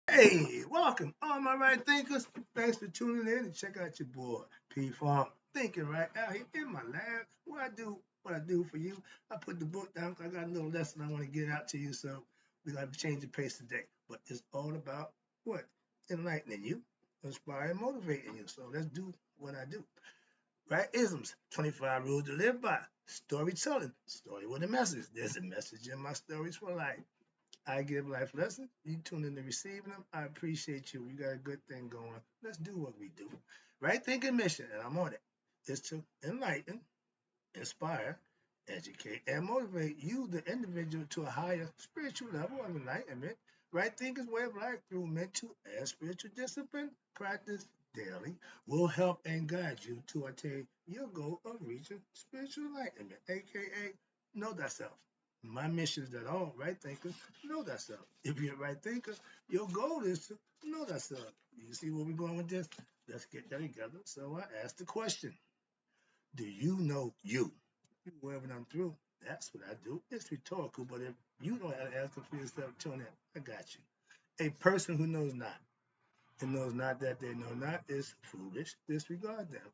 Hey, welcome, all my right thinkers. Thanks for tuning in and check out your boy P Farm thinking right out here in my lab. Where I do what I do for you. I put the book down 'cause I got a little lesson I want to get out to you. So we got to change the pace today. But it's all about what enlightening you, inspiring, motivating you. So let's do what I do. Right isms, 25 rules to live by. Storytelling, story with a message. There's a message in my stories for life. I give life lessons. You tune in to receiving them. I appreciate you. You got a good thing going. Let's do what we do. Right thinking mission, and I'm on it, is to enlighten, inspire, educate, and motivate you, the individual, to a higher spiritual level of enlightenment. Right thinking's way of life through mental and spiritual discipline, practice daily, will help and guide you to attain your goal of reaching spiritual enlightenment, aka know thyself. My mission is that all right thinkers know thyself. If you're a right thinker, your goal is to know thyself. You see where we're going with this? Let's get that together. So I asked the question, do you know you? Wherever I'm through, that's what I do. It's rhetorical, but if you don't have to answer for yourself, tune in. I got you. A person who knows not and knows not that they know not is foolish. Disregard them.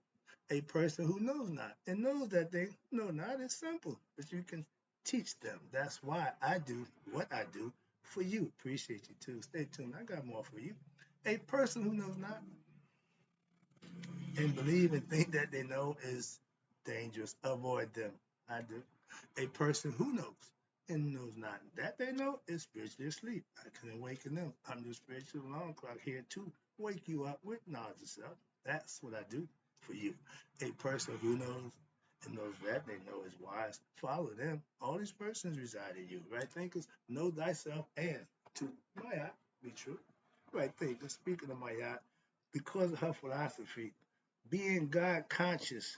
A person who knows not and knows that they know not is simple, but you can teach them. That's why I do what I do for you. Appreciate you too. Stay tuned. I got more for you. A person who knows not and believe and think that they know is dangerous. Avoid them. I do. A person who knows and knows not that they know is spiritually asleep. I can awaken them. I'm the spiritual alarm clock here to wake you up with knowledge of self. That's what I do for you. A person who knows and knows that they know is wise. Follow them. All these persons reside in you. Right thinkers, know thyself and to Maya be true. Right thinkers, speaking of Maya, because of her philosophy, being God conscious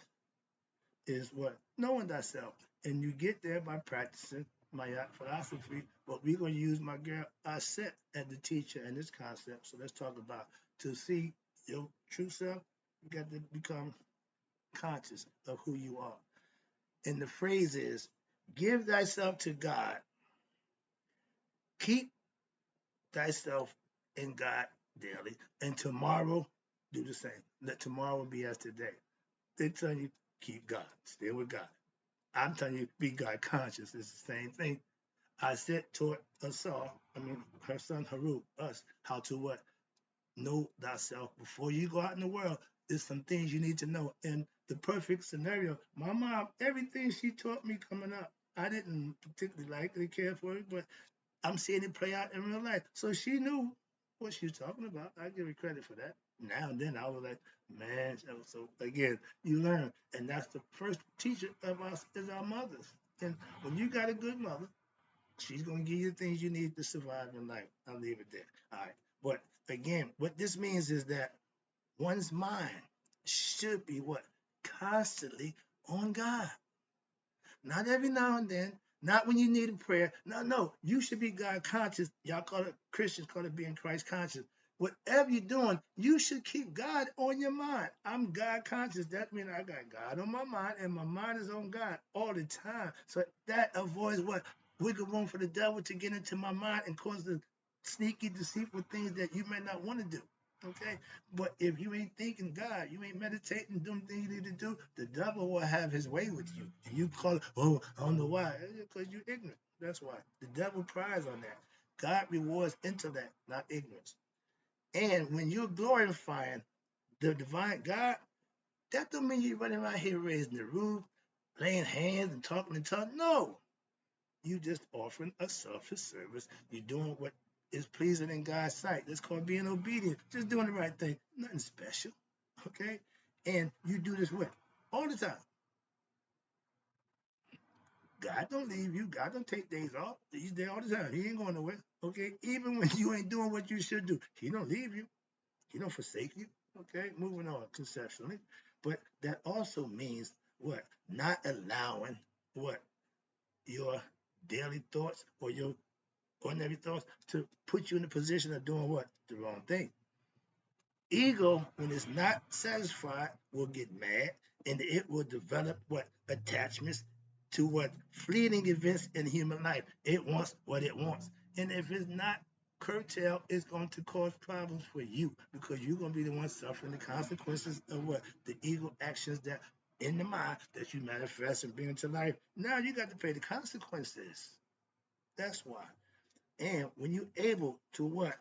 is what? Knowing thyself. And you get there by practicing my philosophy. But we're going to use my girl Aset as the teacher in this concept. So let's talk about to see your true self, you got to become conscious of who you are. And the phrase is give thyself to God, keep thyself in God daily, and tomorrow do the same. Let tomorrow be as today. They tell you keep God, stay with God. I'm telling you, be God conscious. It's the same thing. I said taught Asar, her son Harut, us, how to what? Know thyself before you go out in the world. There's some things you need to know. And the perfect scenario, my mom, everything she taught me coming up, I didn't particularly like it, care for it, but I'm seeing it play out in real life. So she knew what she was talking about. I give her credit for that. Now and then I was like, man, so again, you learn. And that's the first teacher of us is our mothers. And when you got a good mother, she's gonna give you the things you need to survive in life. I'll leave it there. All right. But again, what this means is that one's mind should be what? Constantly on God. Not every now and then, not when you need a prayer. No, no, you should be God conscious. Y'all call it, Christians call it being Christ conscious. Whatever you're doing, you should keep God on your mind. I'm God conscious. That means I got God on my mind, and my mind is on God all the time. So that avoids what? Wiggle room for the devil to get into my mind and cause the sneaky, deceitful things that you may not want to do. Okay, but if you ain't thinking God, you ain't meditating, doing things you need to do, the devil will have his way with you. And you call it, oh, I don't know why. Because you're ignorant. That's why. The devil prides on that. God rewards intellect, not ignorance. And when you're glorifying the divine God, that don't mean you're running around here raising the roof, laying hands and talking in tongues. No. You just offering a selfish service. You're doing what is pleasing in God's sight. That's called being obedient. Just doing the right thing. Nothing special. Okay? And you do this with all the time. God don't leave you. God don't take days off. He's there all the time. He ain't going nowhere. Okay? Even when you ain't doing what you should do, he don't leave you. He don't forsake you. Okay? Moving on conceptually. But that also means what? Not allowing what? Your daily thoughts or your ordinary thoughts to put you in the position of doing what? The wrong thing. Ego, when it's not satisfied, will get mad and it will develop what? Attachments to what? Fleeting events in human life. It wants what it wants. And if it's not curtail is going to cause problems for you because you're going to be the one suffering the consequences of what the ego actions that in the mind that you manifest and bring into life. Now you got to pay the consequences. That's why. And when you're able to what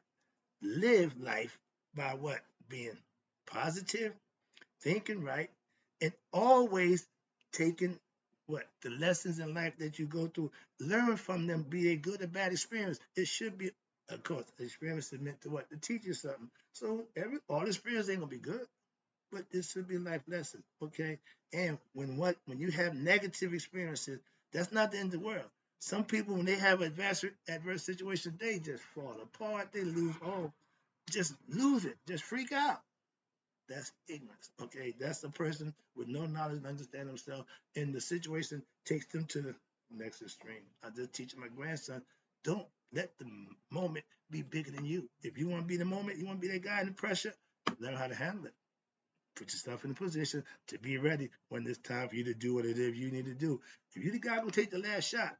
live life by what being positive, thinking right, and always taking what the lessons in life that you go through, learn from them, be a good or bad experience. It should be, of course, the experience is meant to what? To teach you something. So all experience ain't gonna be good, but this should be life lessons, okay? And when you have negative experiences, that's not the end of the world. Some people when they have adverse situations, they just fall apart, they lose all, just lose it, just freak out. That's ignorance. Okay, that's a person with no knowledge and understand themselves, and the situation takes them to the next extreme. I just teach my grandson, don't let the moment be bigger than you. If you want to be the moment, you want to be that guy in the pressure, learn how to handle it. Put yourself in a position to be ready when it's time for you to do what it is you need to do. If you the guy gonna take the last shot,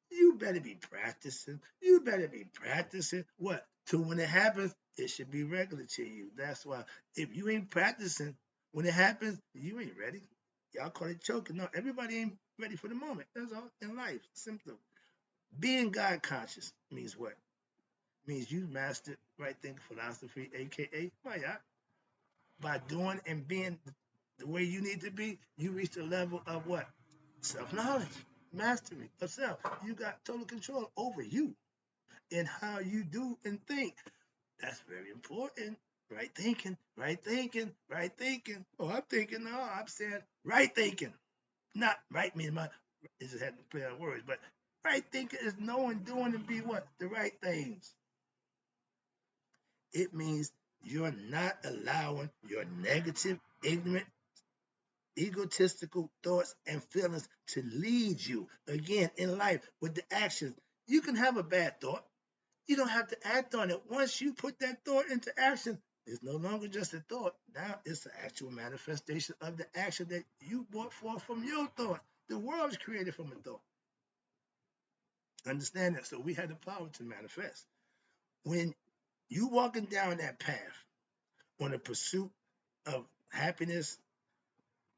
you better be practicing. You better be practicing. What? To when it happens, it should be regular to you. That's why if you ain't practicing, when it happens, you ain't ready. Y'all call it choking. No, everybody ain't ready for the moment. That's all in life. Simple. Being God conscious means what? Means you mastered right thinking philosophy, aka Maya. By doing and being the way you need to be, you reach a level of what? Self-knowledge, mastery of self. You got total control over you and how you do and think. That's very important. Right thinking, right thinking, right thinking. Oh, I'm thinking, no, I'm saying right thinking. Not right meaning my, it just had to play on words, but right thinking is knowing, doing, and be what? The right things. It means you're not allowing your negative, ignorant, egotistical thoughts and feelings to lead you again in life with the actions. You can have a bad thought. You don't have to act on it. Once you put that thought into action, it's no longer just a thought. Now it's an actual manifestation of the action that you brought forth from your thought. The world is created from a thought. Understand that? So we have the power to manifest. When you walking down that path on a pursuit of happiness,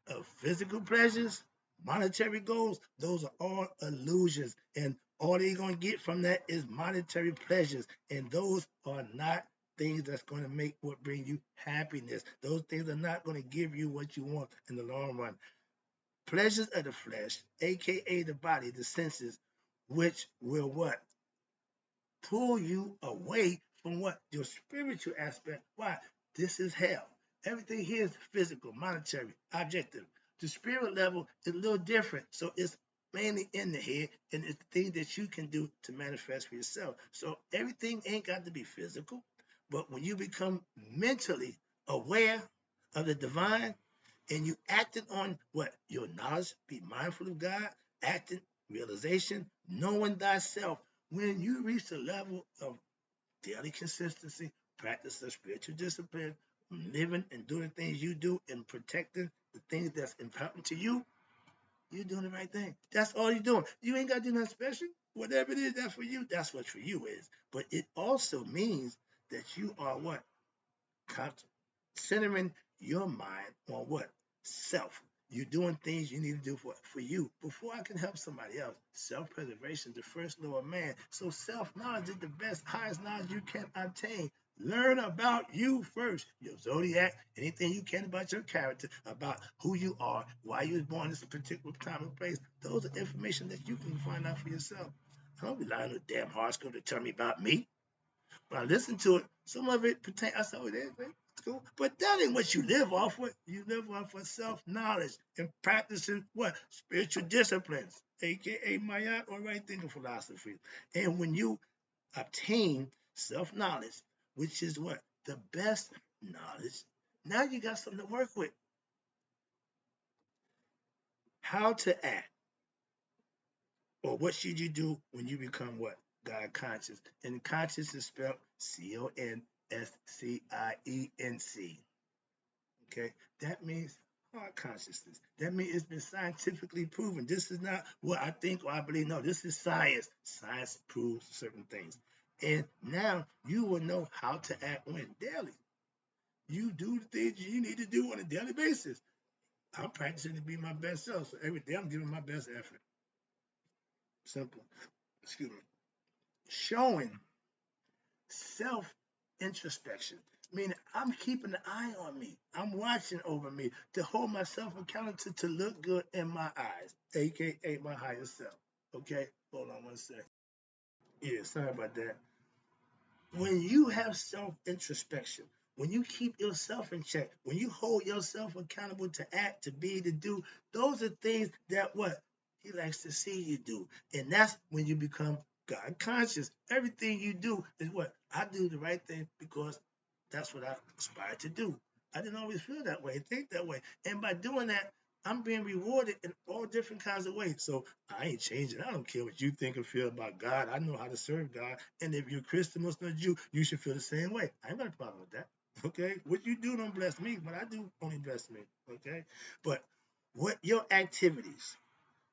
of physical pleasures, monetary goals, those are all illusions. And all they're going to get from that is monetary pleasures. And those are not things that's going to make what bring you happiness. Those things are not going to give you what you want in the long run. Pleasures of the flesh, aka the body, the senses, which will what? Pull you away from what? Your spiritual aspect. Why? This is hell. Everything here is physical, monetary, objective. The spirit level is a little different. So it's mainly in the head, and it's the thing that you can do to manifest for yourself. So everything ain't got to be physical, but when you become mentally aware of the divine and you acting on what? Your knowledge, be mindful of God, acting, realization, knowing thyself. When you reach the level of daily consistency, practice of spiritual discipline, living and doing the things you do and protecting the things that's important to you, you're doing the right thing. That's all you're doing. You ain't got to do nothing special. Whatever it is that's for you, that's what for you is. But it also means that you are what? Centering your mind on what? Self. You're doing things you need to do for you before I can help somebody else. Self-preservation, the first law of man. So self-knowledge is the best, highest knowledge you can obtain. Learn about you first, your zodiac, anything you can about your character, about who you are, why you was born in this particular time and place. Those are information that you can find out for yourself. I don't rely on no damn horoscope to tell me about me. When I listen to it, some of it pertain. I said, "Oh, that's cool," but that ain't what you live off with. You live off of self-knowledge and practicing what? Spiritual disciplines, aka Maya or right thinking philosophy. And when you obtain self-knowledge, which is what? The best knowledge, now you got something to work with. How to act, or what should you do when you become what? God conscious. And conscious is spelled CONSCIENC. Okay, that means heart consciousness. That means it's been scientifically proven. This is not what I think or I believe. No, this is science. Science proves certain things. And now you will know how to act when daily. You do the things you need to do on a daily basis. I'm practicing to be my best self. So every day I'm giving my best effort. Simple. Excuse me. Showing self introspection. Meaning I'm keeping an eye on me. I'm watching over me to hold myself accountable to look good in my eyes, aka my higher self. Okay? Hold on one second. Yeah, sorry about that. When you have self introspection, when you keep yourself in check, when you hold yourself accountable to act, to be, to do, those are things that what he likes to see you do. And that's when you become God conscious. Everything you do is what I do the right thing because that's what I aspire to do. I didn't always feel that way, think that way. And by doing that, I'm being rewarded in all different kinds of ways. So I ain't changing. I don't care what you think or feel about God. I know how to serve God. And if you're a Christian, Muslim, or Jew, you should feel the same way. I ain't got a problem with that. Okay? What you do don't bless me. What I do only bless me. Okay? But what your activities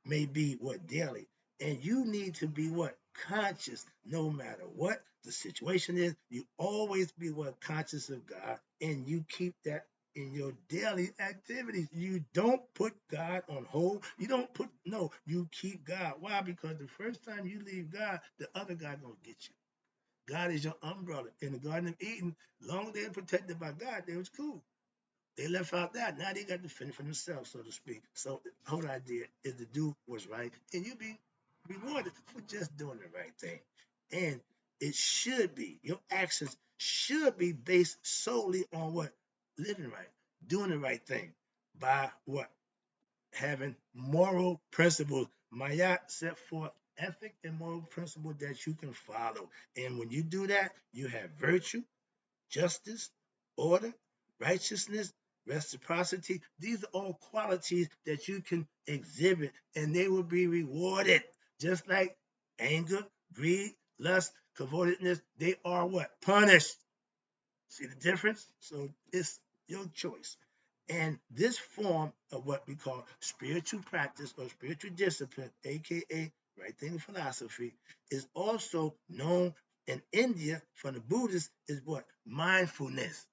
may be what daily. And you need to be what? Conscious, no matter what the situation is. You always be what? Conscious of God. And you keep that in your daily activities. You don't put God on hold. You don't put, no, you keep God. Why? Because the first time you leave God, the other guy gonna get you. God is your umbrella. In the Garden of Eden, long as they were protected by God, they was cool. They left out that. Now they got to fend for themselves, so to speak. So the whole idea is to do what's right, and you'll be rewarded for just doing the right thing. And it should be, your actions should be based solely on what? Living right, doing the right thing. By what? Having moral principles. Mayat set forth ethic and moral principles that you can follow. And when you do that, you have virtue, justice, order, righteousness, reciprocity. These are all qualities that you can exhibit and they will be rewarded. Just like anger, greed, lust, covetousness, they are what? Punished. See the difference? So it's your choice. And this form of what we call spiritual practice or spiritual discipline, aka right thinking philosophy, is also known in India from the Buddhists is what? Mindfulness.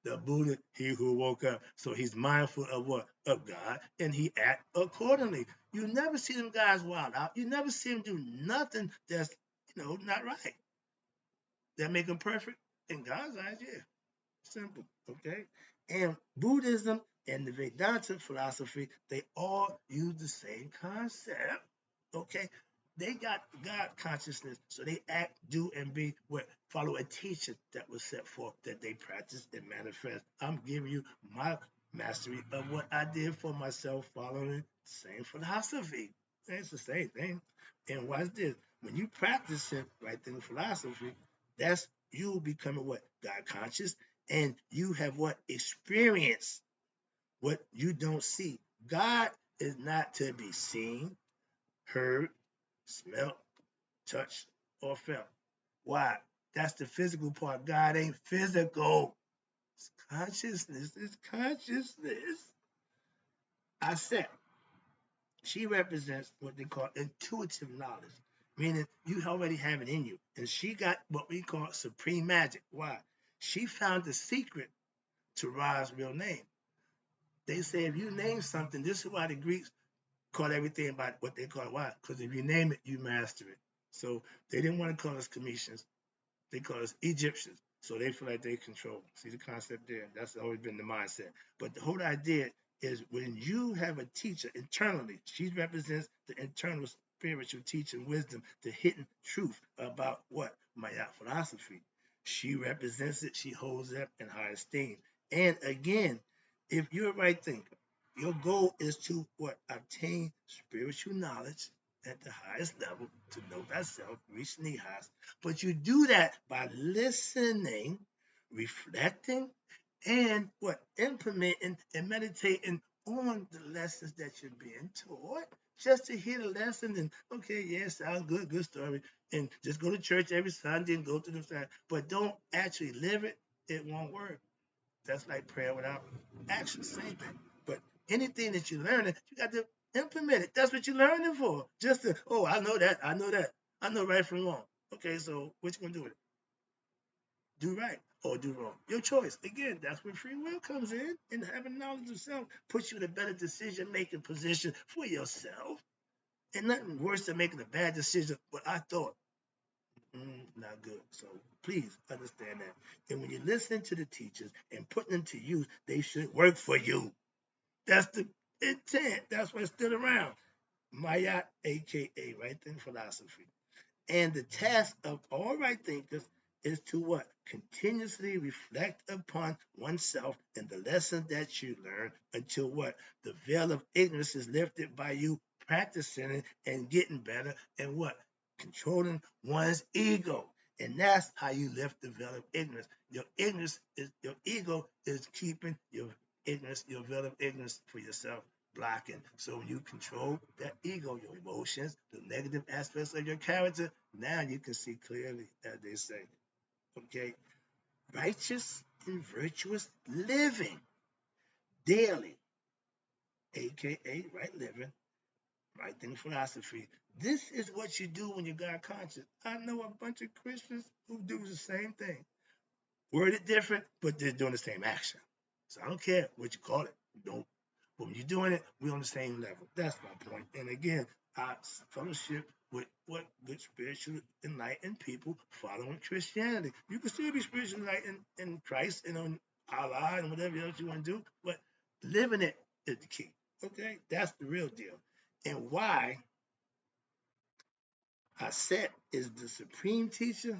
The Buddha, he who woke up. So he's mindful of what? Of God, and he act accordingly. You never see them guys wild out. You never see them do nothing that's, not right. That make them perfect? In God's eyes, yeah. Simple, okay? And Buddhism and the Vedanta philosophy, they all use the same concept, okay? They got God consciousness, so they act, do, and be what follow a teaching that was set forth that they practice and manifest. I'm giving you my mastery of what I did for myself following the same philosophy. It's the same thing. And watch this. When you practice it, right thing philosophy, that's you becoming what? God conscious, and you have what? Experience what you don't see. God is not to be seen, heard, smelt, touched, or felt. Why? That's the physical part. God ain't physical. It's consciousness. It's consciousness. I said she represents what they call intuitive knowledge, meaning you already have it in you. And she got what we call supreme magic. Why? She found the secret to Ra's real name. They say if you name something, this is why the Greeks call everything about what they call it. Why? Because if you name it, you master it. So they didn't want to call us Cometians. They call us Egyptians. So they feel like they control. See the concept there? That's always been the mindset. But the whole idea is when you have a teacher internally, she represents the internal spiritual teaching wisdom, the hidden truth about what? Maya philosophy. She represents it, she holds it in high esteem. And again, if you're a right thinker, your goal is to what? Obtain spiritual knowledge at the highest level, to know thyself, reach nihas. But you do that by listening, reflecting, and what? Implementing and meditating on the lessons that you're being taught. Just to hear the lesson and okay, yeah, sounds good, good story. And just go to church every Sunday and go to the side. But don't actually live it, it won't work. That's like prayer without action, same thing. But anything that you're learning, you got to implement it. That's what you're learning for. Just to, oh, I know that, I know that. I know right from wrong. Okay, so which one do it? Do right or do wrong. Your choice. Again, that's where free will comes in. And having knowledge of self puts you in a better decision making position for yourself. And nothing worse than making a bad decision. But I thought, not good. So please understand that. And when you're listening to the teachers and putting them to use, they should work for you. That's the intent. That's why it's still around. Mayat, aka right thing philosophy. And the task of all right thinkers is to what? Continuously reflect upon oneself and the lessons that you learn until what? The veil of ignorance is lifted by you practicing it and getting better and what? Controlling one's ego. And that's how you lift the veil of ignorance. Your ego is keeping your ignorance, your veil of ignorance for yourself blocking. So when you control that ego, your emotions, the negative aspects of your character, now you can see clearly, as they say. Okay, righteous and virtuous living daily, aka right living, right thing philosophy. This is what you do when you got conscious. I know a bunch of Christians who do the same thing. Worded different, but they're doing the same action. So I don't care what you call it. Don't. But when you're doing it, we're on the same level. That's my point. And again, I fellowship with what good spiritual enlightened people following Christianity. You can still be spiritually enlightened in Christ and on Allah and whatever else you want to do, but living it is the key. Okay, that's the real deal. And why Aset is the supreme teacher,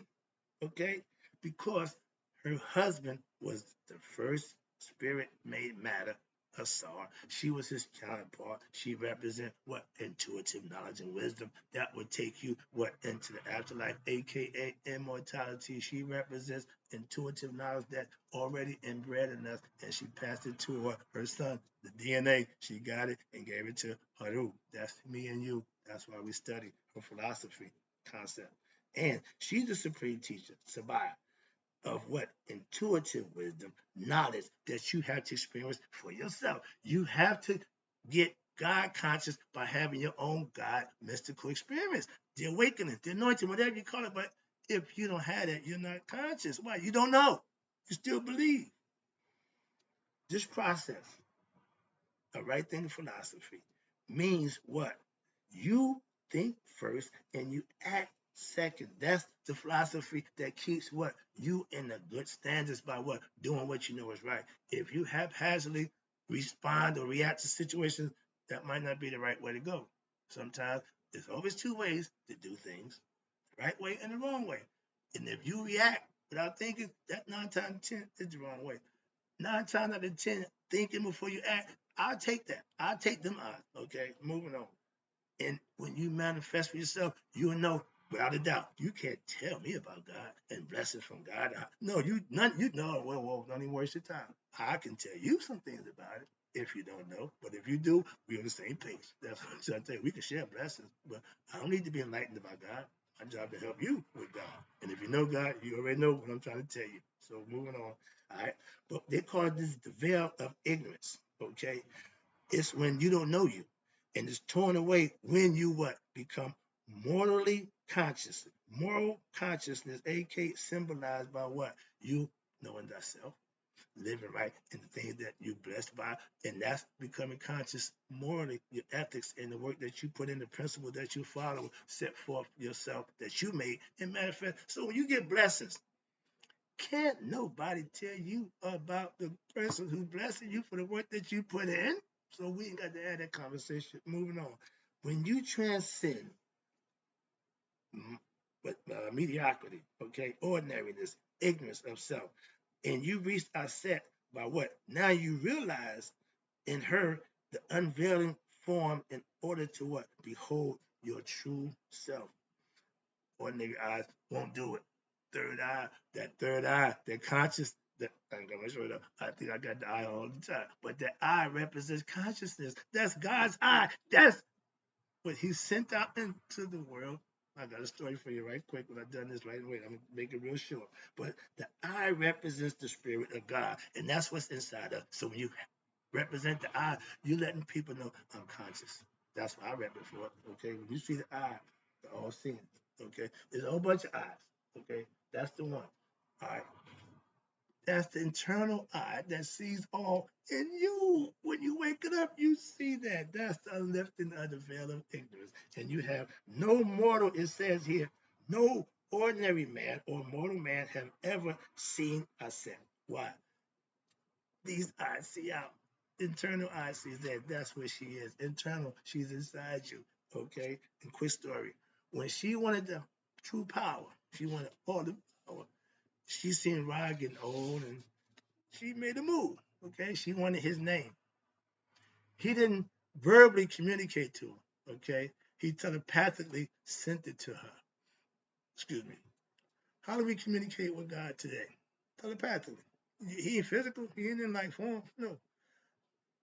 okay? Because her husband was the first spirit made matter, Asar. She was his counterpart. She represents what? Intuitive knowledge and wisdom that would take you what? Into the afterlife, aka immortality. She represents intuitive knowledge that already inbred in us, and she passed it to her son. The DNA, she got it and gave it to Haru. That's me and you. That's why we study her philosophy concept. And she's the supreme teacher, Sabaya, of what? Intuitive wisdom, knowledge that you have to experience for yourself. You have to get God conscious by having your own God mystical experience, the awakening, the anointing, whatever you call it. But if you don't have that, you're not conscious. Why? You don't know. You still believe. This process of right thinking philosophy means what? You think first and you act second. That's the philosophy that keeps what? You in the good standards by what? Doing what you know is right. If you haphazardly respond or react to situations, that might not be the right way to go. Sometimes there's always two ways to do things, the right way and the wrong way. And if you react without thinking, that 9 times 10 is the wrong way. 9 times out of 10, thinking before you act, I'll take that. I'll take them odds. Okay, moving on. And when you manifest for yourself, you'll know without a doubt. You can't tell me about God and blessings from God. No, you none. You know. Well, don't even waste your time. I can tell you some things about it if you don't know. But if you do, we're on the same page. That's what I'm trying to tell you. We can share blessings, but I don't need to be enlightened about God. My job to help you with God. And if you know God, you already know what I'm trying to tell you. So moving on. All right. But they call this the veil of ignorance. Okay. It's when you don't know you. And it's torn away when you what? Become morally conscious. Moral consciousness, aka symbolized by what? You knowing thyself, living right, and the things that you're blessed by. And that's becoming conscious morally, your ethics and the work that you put in, the principle that you follow, set forth yourself that you made and manifest. So when you get blessings, can't nobody tell you about the person who's blessing you for the work that you put in. So we ain't got to have that conversation. Moving on. When you transcend mediocrity, okay, ordinariness, ignorance of self, and you reach our set by what? Now you realize in her the unveiling form in order to what? Behold your true self. Ordinary eyes won't do it. Third eye, that conscious, that I'm gonna show it up. I think I got the eye all the time. But that eye represents consciousness. That's God's eye. That's what he sent out into the world. I got a story for you right quick when I've done this right away. I'm gonna make it real short. But the eye represents the spirit of God, and that's what's inside us. So when you represent the eye, you're letting people know I'm conscious. That's why I rep it for. Okay, when you see the eye, the all seeing. Okay, there's a whole bunch of eyes. Okay, that's the one. All right, that's the internal eye that sees all in you. When you wake it up, you see that. That's the lifting of the veil of ignorance. And you have no mortal, it says here, no ordinary man or mortal man have ever seen a sin. Why? These eyes see out. Internal eye sees that. That's where she is. Internal, she's inside you. Okay? And quick story. When she wanted the true power, she wanted all the power. She seen Rod getting old and she made a move. Okay? She wanted his name. He didn't verbally communicate to her. Okay? He telepathically sent it to her. Excuse me. How do we communicate with God today? Telepathically. He ain't physical. He ain't in like form. No.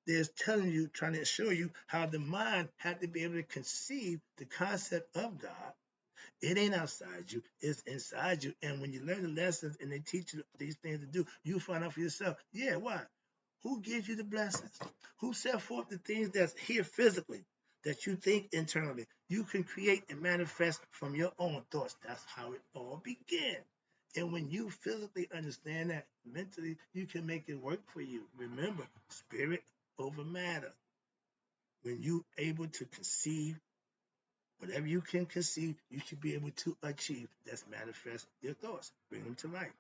There's telling you, trying to show you how the mind had to be able to conceive the concept of God. It ain't outside you, it's inside you. And when you learn the lessons and they teach you these things to do, you find out for yourself. Yeah, why? Who gives you the blessings? Who set forth the things that's here physically that you think internally? You can create and manifest from your own thoughts. That's how it all began. And when you physically understand that mentally, you can make it work for you. Remember, spirit over matter. When you able to conceive, whatever you can conceive, you should be able to achieve. That's manifest your thoughts. Bring them to life.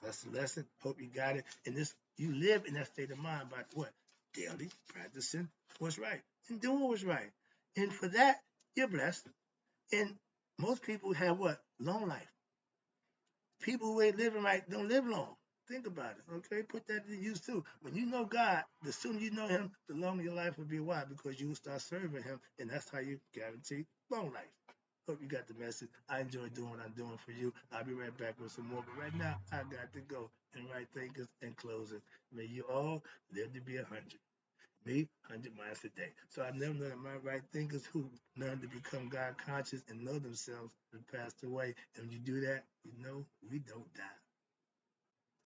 That's the lesson. Hope you got it. And this, you live in that state of mind by what? Daily practicing what's right and doing what's right. And for that, you're blessed. And most people have what? Long life. People who ain't living right don't live long. Think about it, okay? Put that to use too. When you know God, the sooner you know Him, the longer your life will be. Why? Because you will start serving Him, and that's how you guarantee long life. Hope you got the message. I enjoy doing what I'm doing for you. I'll be right back with some more. But right now, I got to go. And right thinkers and closing. May you all live to be 100. Me, 100 miles a day. So I never know that my right thinkers who learn to become God conscious and know themselves and passed away. And when you do that, you know we don't die.